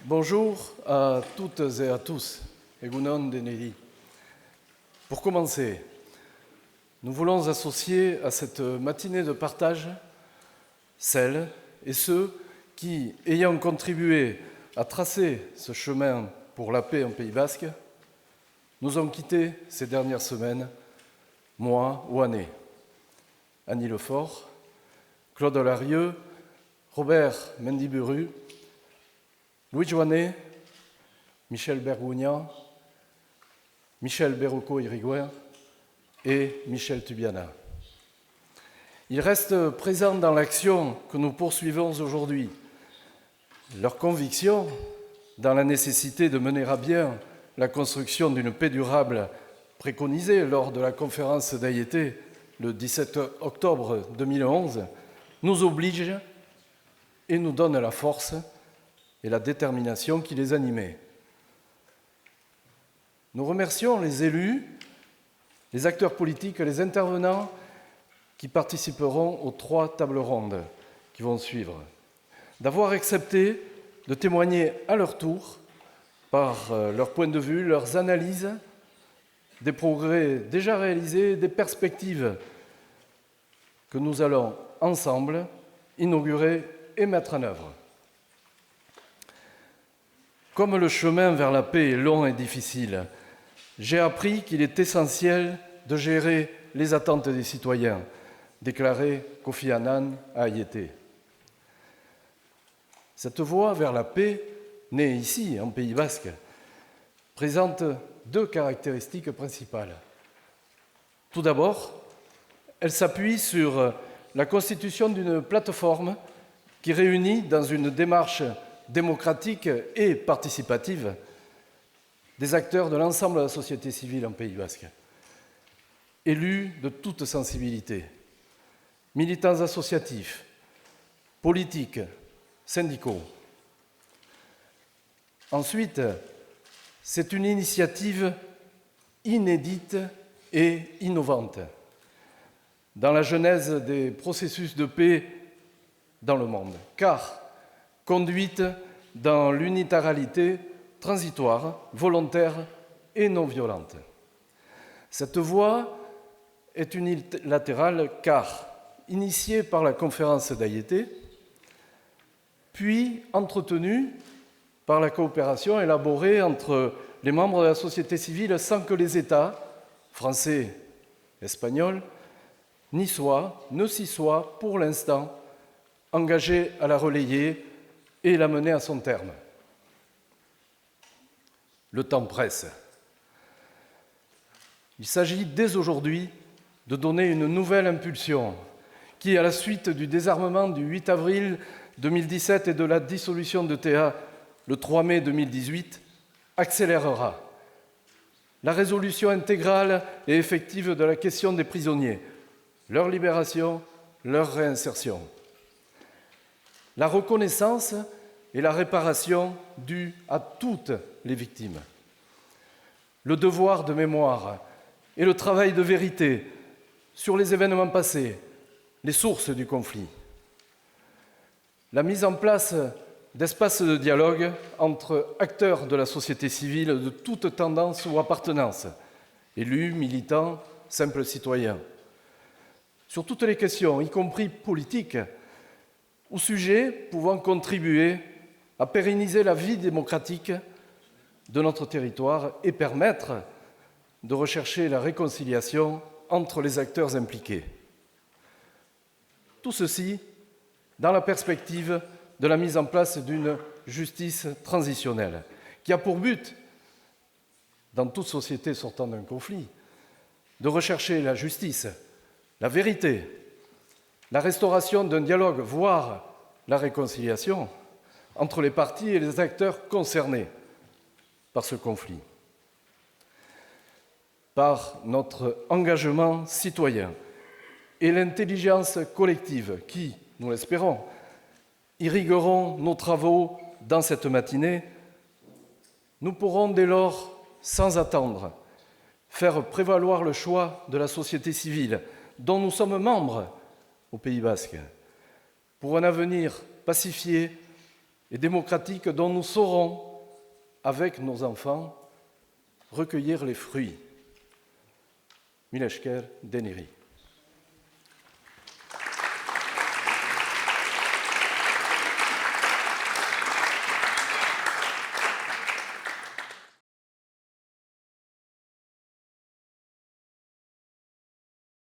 Bonjour à toutes et à tous. Egunon Deneri. Pour commencer, nous voulons associer à cette matinée de partage celles et ceux qui, ayant contribué à tracer ce chemin pour la paix en Pays Basque, nous ont quittés ces dernières semaines, mois ou années. Annie Lefort, Claude Larieux, Robert Mendiburu, Louis Joannet, Michel Bergugnan, Michel Berruco-Irigouin et Michel Tubiana. Ils restent présents dans l'action que nous poursuivons aujourd'hui. Leur conviction dans la nécessité de mener à bien la construction d'une paix durable préconisée lors de la conférence d'Ayété le 17 octobre 2011 nous oblige et nous donne la force et la détermination qui les animait. Nous remercions les élus, les acteurs politiques, les intervenants qui participeront aux 3 tables rondes qui vont suivre, d'avoir accepté de témoigner à leur tour, par leur point de vue, leurs analyses, des progrès déjà réalisés, des perspectives que nous allons ensemble inaugurer et mettre en œuvre. Comme le chemin vers la paix est long et difficile, j'ai appris qu'il est essentiel de gérer les attentes des citoyens, déclarait Kofi Annan à Ayété. Cette voie vers la paix, née ici, en Pays Basque, présente 2 caractéristiques principales. Tout d'abord, elle s'appuie sur la constitution d'une plateforme qui réunit dans une démarche démocratique et participative des acteurs de l'ensemble de la société civile en Pays Basque, élus de toutes sensibilités, militants associatifs, politiques, syndicaux. Ensuite, c'est une initiative inédite et innovante dans la genèse des processus de paix dans le monde, car conduite dans l'unilatéralité transitoire, volontaire et non violente. Cette voie est unilatérale car initiée par la conférence d'Ayété, puis entretenue par la coopération élaborée entre les membres de la société civile sans que les États, français, espagnols, ne s'y soient pour l'instant engagés à la relayer et la mener à son terme. Le temps presse. Il s'agit dès aujourd'hui de donner une nouvelle impulsion qui, à la suite du désarmement du 8 avril 2017 et de la dissolution de TA le 3 mai 2018, accélérera la résolution intégrale et effective de la question des prisonniers, leur libération, leur réinsertion, la reconnaissance et la réparation due à toutes les victimes, le devoir de mémoire et le travail de vérité sur les événements passés, les sources du conflit, la mise en place d'espaces de dialogue entre acteurs de la société civile de toute tendance ou appartenance, élus, militants, simples citoyens, sur toutes les questions, y compris politiques, ou sujets pouvant contribuer à pérenniser la vie démocratique de notre territoire et permettre de rechercher la réconciliation entre les acteurs impliqués. Tout ceci dans la perspective de la mise en place d'une justice transitionnelle qui a pour but, dans toute société sortant d'un conflit, de rechercher la justice, la vérité, la restauration d'un dialogue, voire la réconciliation entre les parties et les acteurs concernés par ce conflit. Par notre engagement citoyen et l'intelligence collective qui, nous l'espérons, irrigueront nos travaux dans cette matinée, nous pourrons dès lors, sans attendre, faire prévaloir le choix de la société civile dont nous sommes membres au Pays Basque, pour un avenir pacifié et démocratique dont nous saurons, avec nos enfants, recueillir les fruits. Mila esker, deneri.